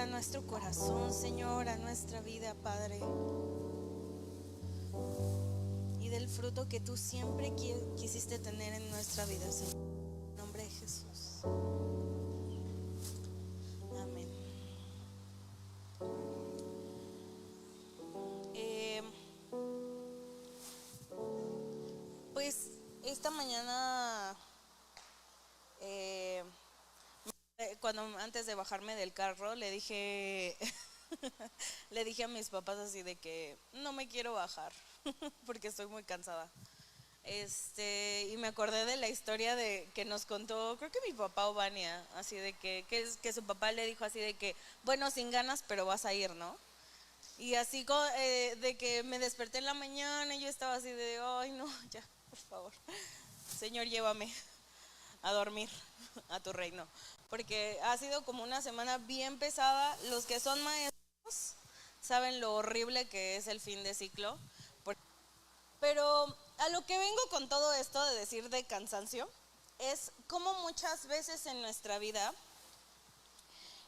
a nuestro corazón, Señor, a nuestra vida, Padre. Y del fruto que tú siempre quisiste tener en nuestra vida, Señor. En nombre de Jesús. Amén. Pues esta mañana, cuando antes de bajarme del carro, le dije a mis papás así de que no me quiero bajar porque estoy muy cansada. Y me acordé de la historia de que nos contó, creo que mi papá o Vania, así de que su papá le dijo así de que, bueno, sin ganas, pero vas a ir, ¿no? Y así de que me desperté en la mañana y yo estaba así de, ay no, ya, por favor, Señor, llévame a dormir a tu reino, porque ha sido como una semana bien pesada. Los que son maestros saben lo horrible que es el fin de ciclo, pero a lo que vengo con todo esto de decir de cansancio es como muchas veces en nuestra vida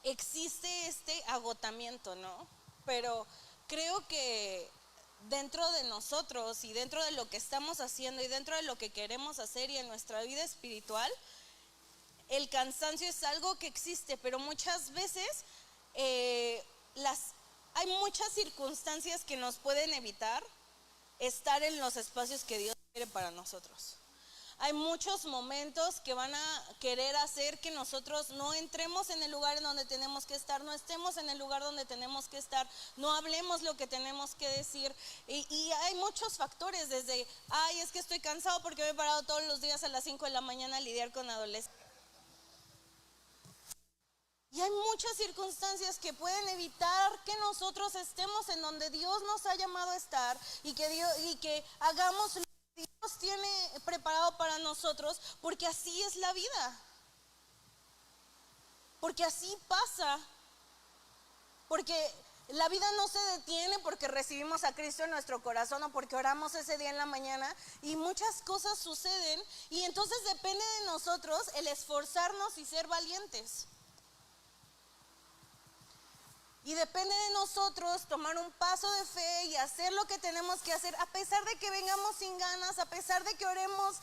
existe este agotamiento, ¿no? Pero creo que dentro de nosotros y dentro de lo que estamos haciendo y dentro de lo que queremos hacer y en nuestra vida espiritual, el cansancio es algo que existe, pero muchas veces hay muchas circunstancias que nos pueden evitar estar en los espacios que Dios quiere para nosotros. Hay muchos momentos que van a querer hacer que nosotros no entremos en el lugar en donde tenemos que estar, no estemos en el lugar donde tenemos que estar, no hablemos lo que tenemos que decir. Y hay muchos factores, desde, ay, es que estoy cansado porque me he parado todos los días a las 5 de la mañana a lidiar con adolescentes. Y hay muchas circunstancias que pueden evitar que nosotros estemos en donde Dios nos ha llamado a estar y que hagamos lo que Dios tiene preparado para nosotros, porque así es la vida. Porque así pasa. Porque la vida no se detiene porque recibimos a Cristo en nuestro corazón o porque oramos ese día en la mañana, y muchas cosas suceden, y entonces depende de nosotros el esforzarnos y ser valientes. Y depende de nosotros tomar un paso de fe y hacer lo que tenemos que hacer, a pesar de que vengamos sin ganas, a pesar de que oremos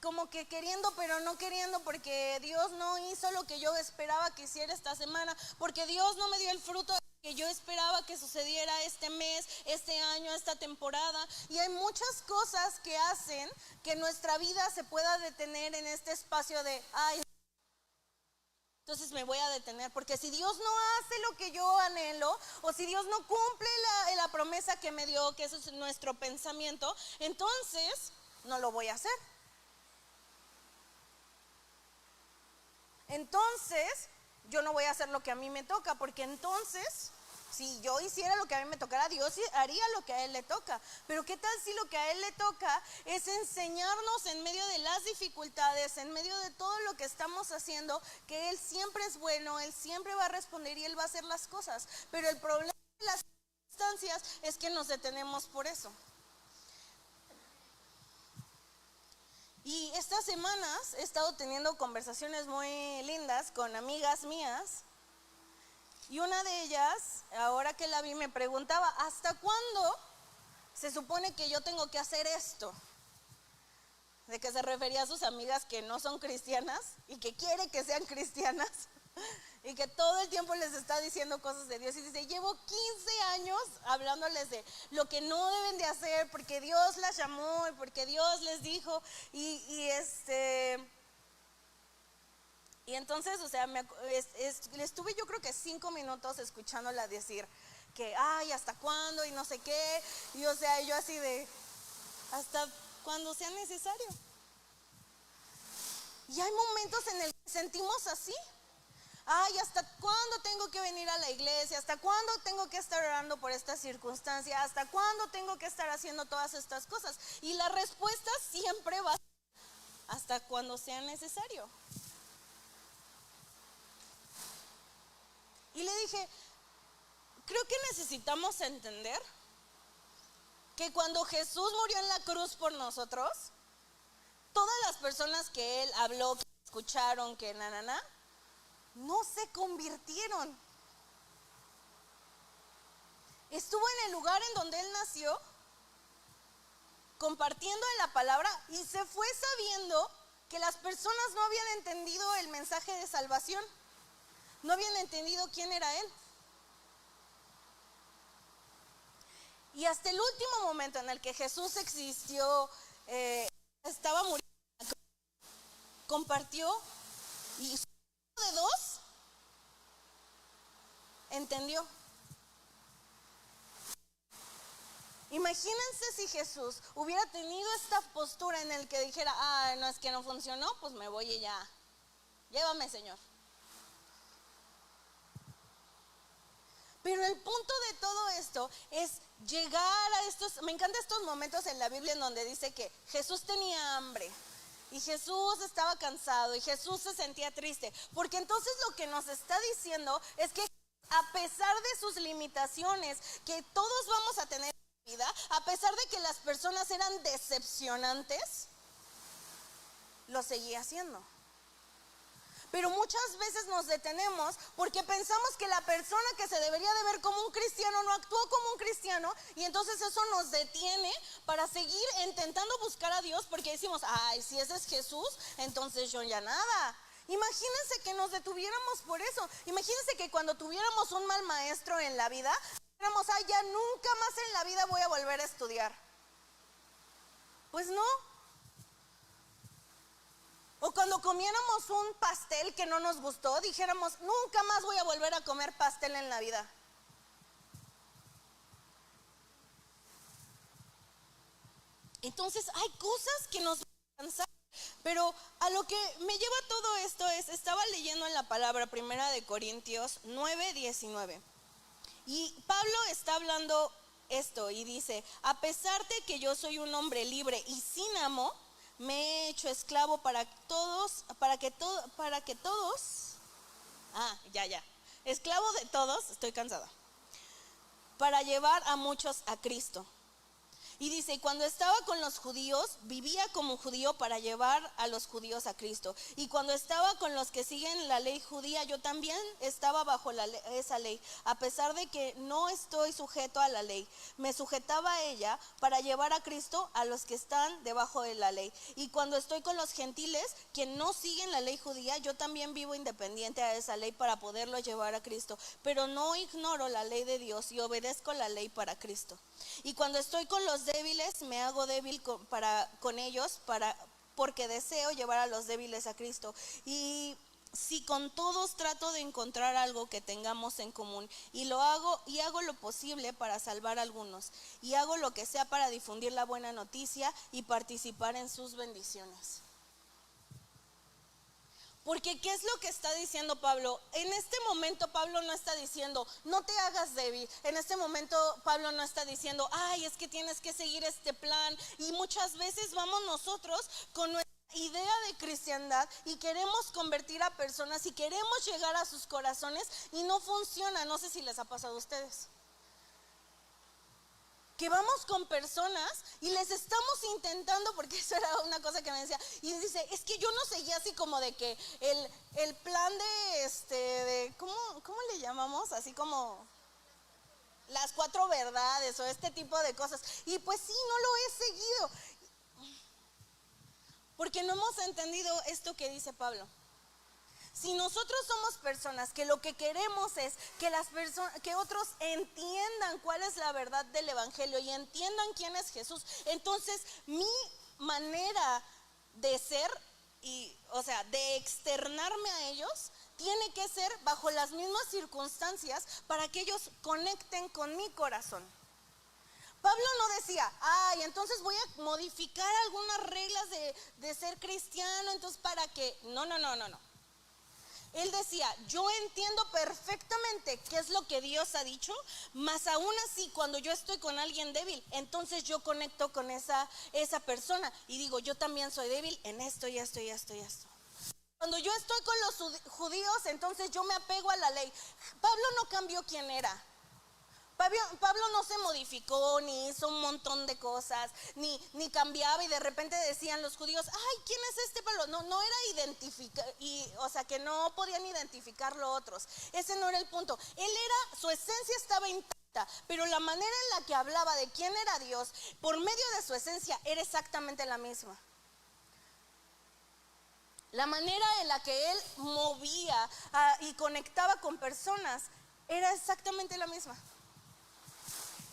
como que queriendo pero no queriendo, porque Dios no hizo lo que yo esperaba que hiciera esta semana, porque Dios no me dio el fruto que yo esperaba que sucediera este mes, este año, esta temporada. Y hay muchas cosas que hacen que nuestra vida se pueda detener en este espacio de, ay, entonces me voy a detener, porque si Dios no hace lo que yo anhelo, o si Dios no cumple la promesa que me dio, que eso es nuestro pensamiento, entonces no lo voy a hacer. Entonces yo no voy a hacer lo que a mí me toca, porque entonces si yo hiciera lo que a mí me tocara, Dios haría lo que a Él le toca. Pero ¿qué tal si lo que a Él le toca es enseñarnos en medio de las dificultades, en medio de todo lo que estamos haciendo, que Él siempre es bueno, Él siempre va a responder y Él va a hacer las cosas? Pero el problema de las circunstancias es que nos detenemos por eso. Y estas semanas he estado teniendo conversaciones muy lindas con amigas mías. Y una de ellas, ahora que la vi, me preguntaba, ¿hasta cuándo se supone que yo tengo que hacer esto? De que se refería a sus amigas que no son cristianas y que quiere que sean cristianas y que todo el tiempo les está diciendo cosas de Dios. Y dice, llevo 15 años hablándoles de lo que no deben de hacer porque Dios las llamó y porque Dios les dijo. Y entonces, o sea, estuve yo creo que 5 minutos escuchándola decir que, ay, ¿hasta cuándo? Y no sé qué. Y o sea, yo así de, hasta cuando sea necesario. Y hay momentos en el que sentimos así. Ay, ¿hasta cuándo tengo que venir a la iglesia? ¿Hasta cuándo tengo que estar orando por esta circunstancia? ¿Hasta cuándo tengo que estar haciendo todas estas cosas? Y la respuesta siempre va a ser, hasta cuando sea necesario. Y le dije, creo que necesitamos entender que cuando Jesús murió en la cruz por nosotros, todas las personas que Él habló, que escucharon, que no se convirtieron. estuvo en el lugar en donde él nació, compartiendo de la palabra, y se fue sabiendo que las personas no habían entendido el mensaje de salvación, no habían entendido quién era él. Y hasta el último momento en el que Jesús existió, estaba muriendo, compartió, y uno de dos entendió. Imagínense si Jesús hubiera tenido esta postura en el que dijera, no, es que no funcionó, pues me voy y ya, llévame, Señor. Pero el punto de todo esto es llegar a estos, me encantan estos momentos en la Biblia en donde dice que Jesús tenía hambre y Jesús estaba cansado y Jesús se sentía triste, porque entonces lo que nos está diciendo es que a pesar de sus limitaciones que todos vamos a tener en la vida, a pesar de que las personas eran decepcionantes, lo seguía haciendo. Pero muchas veces nos detenemos porque pensamos que la persona que se debería de ver como un cristiano no actuó como un cristiano, y entonces eso nos detiene para seguir intentando buscar a Dios, porque decimos, si ese es Jesús, entonces yo ya nada. Imagínense que nos detuviéramos por eso. Imagínense que cuando tuviéramos un mal maestro en la vida, dijéramos, ya nunca más en la vida voy a volver a estudiar. Pues no. O cuando comiéramos un pastel que no nos gustó, dijéramos, nunca más voy a volver a comer pastel en la vida. Entonces hay cosas que nos van a cansar. Pero a lo que me lleva todo esto es, estaba leyendo en la palabra Primera de Corintios 9:19. Y Pablo está hablando esto y dice, a pesar de que yo soy un hombre libre y sin amo, me he hecho esclavo para que todos, esclavo de todos, estoy cansada, para llevar a muchos a Cristo. Y dice, y cuando estaba con los judíos, vivía como judío para llevar a los judíos a Cristo. Y cuando estaba con los que siguen la ley judía, yo también estaba bajo esa ley. A pesar de que no estoy sujeto a la ley, me sujetaba a ella para llevar a Cristo a los que están debajo de la ley. Y cuando estoy con los gentiles, que no siguen la ley judía, yo también vivo independiente a esa ley para poderlo llevar a Cristo. Pero no ignoro la ley de Dios y obedezco la ley para Cristo. Y cuando estoy con los débiles, me hago débil con ellos, porque deseo llevar a los débiles a Cristo. Y si con todos trato de encontrar algo que tengamos en común, y hago lo posible para salvar a algunos, y hago lo que sea para difundir la buena noticia y participar en sus bendiciones. Porque ¿qué es lo que está diciendo Pablo? En este momento Pablo no está diciendo, no te hagas débil. En este momento Pablo no está diciendo, es que tienes que seguir este plan. Y muchas veces vamos nosotros con nuestra idea de cristiandad y queremos convertir a personas y queremos llegar a sus corazones y no funciona. No sé si les ha pasado a ustedes. Que vamos con personas y les estamos intentando, porque eso era una cosa que me decía, y dice, es que yo no seguía así como de que el plan de ¿cómo le llamamos? Así como las 4 verdades o este tipo de cosas. Y pues sí, no lo he seguido, porque no hemos entendido esto que dice Pablo. Si nosotros somos personas que lo que queremos es que otros entiendan cuál es la verdad del evangelio y entiendan quién es Jesús, entonces mi manera de ser de externarme a ellos tiene que ser bajo las mismas circunstancias para que ellos conecten con mi corazón. Pablo no decía, entonces voy a modificar algunas reglas de ser cristiano, entonces para que, no. Él decía, yo entiendo perfectamente qué es lo que Dios ha dicho, mas aún así cuando yo estoy con alguien débil, entonces yo conecto con esa persona y digo, yo también soy débil en esto y esto y esto y esto. Cuando yo estoy con los judíos, entonces yo me apego a la ley. Pablo no cambió quién era. Pablo no se modificó, ni hizo un montón de cosas, ni cambiaba y de repente decían los judíos, ¿quién es este Pablo? No era identificar, que no podían identificarlo otros. Ese no era el punto. Su esencia estaba intacta pero la manera en la que hablaba de quién era Dios, por medio de su esencia, era exactamente la misma. La manera en la que él movía y conectaba con personas era exactamente la misma.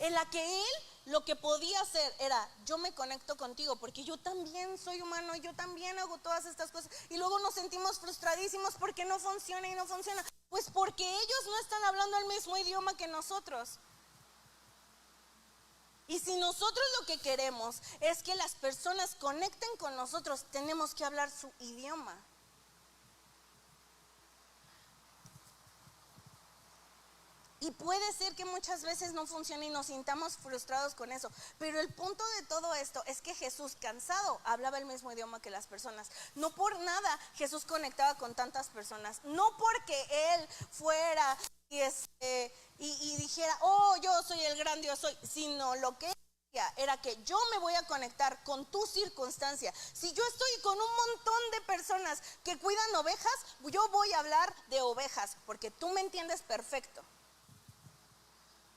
En la que él lo que podía hacer era: yo me conecto contigo porque yo también soy humano, yo también hago todas estas cosas. Y luego nos sentimos frustradísimos porque no funciona y no funciona. Pues porque ellos no están hablando el mismo idioma que nosotros. Y si nosotros lo que queremos es que las personas conecten con nosotros, tenemos que hablar su idioma. Y puede ser que muchas veces no funcione y nos sintamos frustrados con eso. Pero el punto de todo esto es que Jesús, cansado, hablaba el mismo idioma que las personas. No por nada Jesús conectaba con tantas personas. No porque Él fuera y dijera: oh, yo soy el gran Dios soy. Sino lo que era que yo me voy a conectar con tu circunstancia. Si yo estoy con un montón de personas que cuidan ovejas, yo voy a hablar de ovejas, porque tú me entiendes perfecto.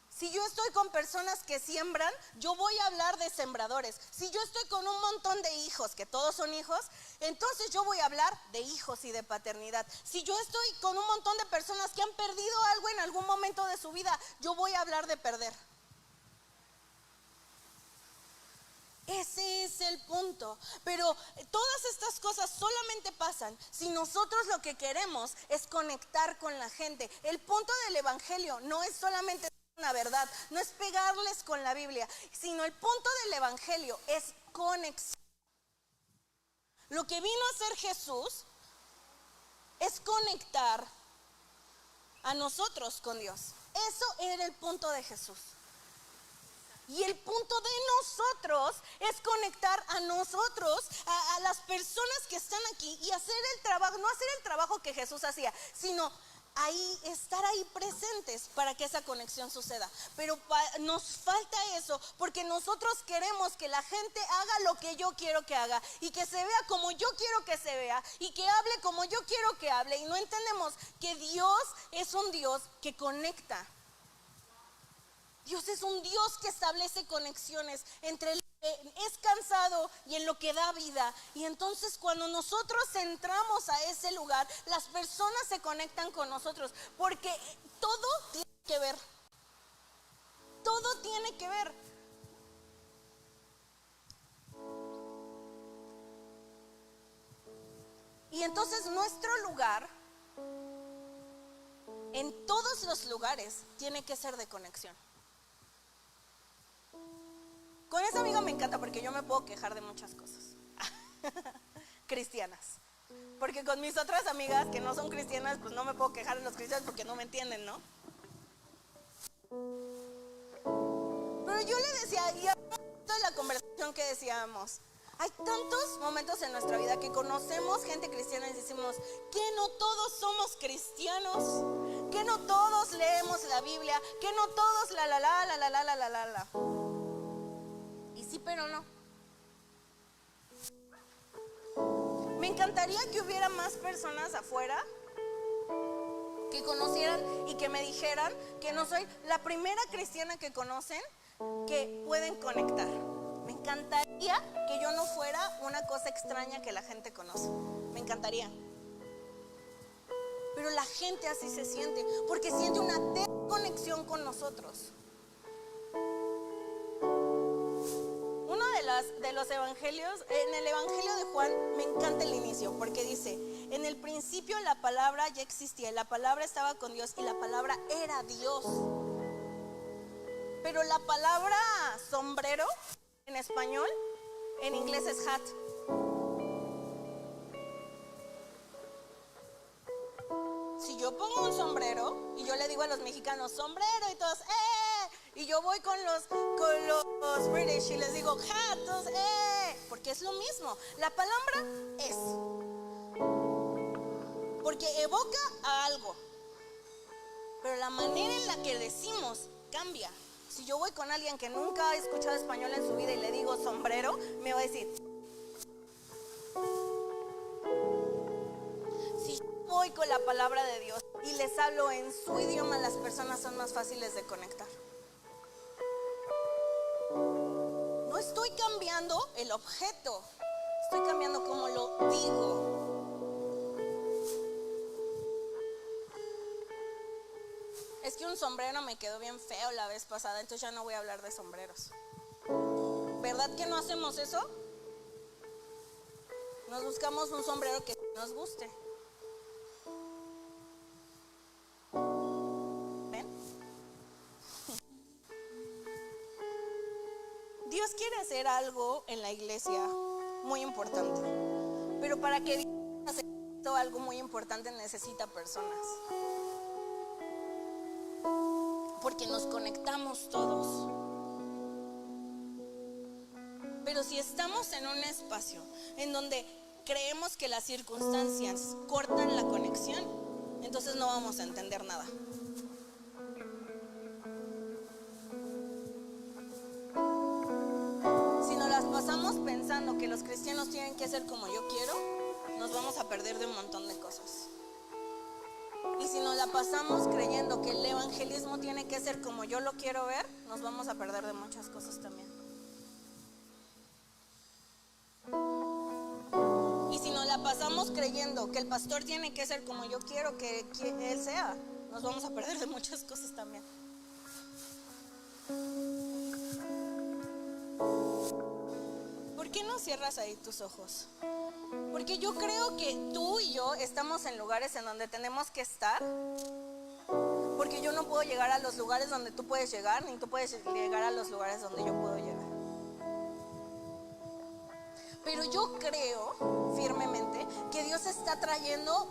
Si yo estoy con personas que siembran, yo voy a hablar de sembradores. Si yo estoy con un montón de hijos, que todos son hijos, entonces yo voy a hablar de hijos y de paternidad. Si yo estoy con un montón de personas que han perdido algo en algún momento de su vida, yo voy a hablar de perder. Ese es el punto. Pero todas estas cosas solamente pasan si nosotros lo que queremos es conectar con la gente. El punto del evangelio no es solamente una verdad, no es pegarles con la Biblia, sino el punto del evangelio es conexión. Lo que vino a hacer Jesús es conectar a nosotros con Dios. Eso era el punto de Jesús. Y el punto de nosotros es conectar a nosotros, a las personas que están aquí, y hacer el trabajo, no hacer el trabajo que Jesús hacía, sino estar ahí presentes para que esa conexión suceda. Pero nos falta eso, porque nosotros queremos que la gente haga lo que yo quiero que haga, y que se vea como yo quiero que se vea, y que hable como yo quiero que hable, y no entendemos que Dios es un Dios que conecta. Dios es un Dios que establece conexiones entre lo que es cansado y en lo que da vida. Y entonces cuando nosotros entramos a ese lugar, las personas se conectan con nosotros, porque todo tiene que ver. Todo tiene que ver. Y entonces nuestro lugar, en todos los lugares, tiene que ser de conexión. Con esa amiga me encanta porque yo me puedo quejar de muchas cosas cristianas. Porque con mis otras amigas que no son cristianas, pues no me puedo quejar de los cristianos porque no me entienden, ¿no? Pero yo le decía, y de la conversación que decíamos, hay tantos momentos en nuestra vida que conocemos gente cristiana y decimos que no todos somos cristianos, que no todos leemos la Biblia, que no todos la. Y sí, pero no. Me encantaría que hubiera más personas afuera que conocieran y que me dijeran que no soy la primera cristiana que conocen que pueden conectar. Me encantaría que yo no fuera una cosa extraña que la gente conoce. Me encantaría. Pero la gente así se siente, porque siente una desconexión con nosotros. De los evangelios, en el evangelio de Juan me encanta el inicio, porque dice: en el principio la palabra ya existía, la palabra estaba con Dios y la palabra era Dios. Pero la palabra sombrero en español, en inglés es hat. Si yo pongo un sombrero y yo le digo a los mexicanos sombrero, y todos y yo voy con los British y les digo hat, todos porque es lo mismo. La palabra es, porque evoca a algo, pero la manera en la que decimos cambia. Si yo voy con alguien que nunca ha escuchado español en su vida y le digo sombrero, me va a decir. Si yo voy con la palabra de Dios y les hablo en su idioma, las personas son más fáciles de conectar. cambiando el objeto, estoy cambiando cómo lo digo. Es que un sombrero me quedó bien feo la vez pasada, entonces ya no voy a hablar de sombreros. ¿Verdad que no hacemos eso? Nos buscamos un sombrero que nos guste. ¿Ven? Dios quiere hacer algo en la iglesia muy importante, pero para que Dios haga algo muy importante necesita personas. Porque nos conectamos todos. Pero si estamos en un espacio en donde creemos que las circunstancias cortan la conexión, entonces no vamos a entender nada. Si nos las pasamos pensando que los cristianos tienen que ser como yo quiero, nos vamos a perder de un montón de cosas. Y si nos la pasamos creyendo que el evangelismo tiene que ser como yo lo quiero ver, nos vamos a perder de muchas cosas también. Y si nos la pasamos creyendo que el pastor tiene que ser como yo quiero que él sea, nos vamos a perder de muchas cosas también. ¿Por qué no cierras ahí tus ojos? Porque yo creo que tú y yo estamos en lugares en donde tenemos que estar. Porque yo no puedo llegar a los lugares donde tú puedes llegar, ni tú puedes llegar a los lugares donde yo puedo llegar. Pero yo creo firmemente que Dios está trayendo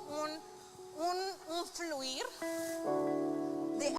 un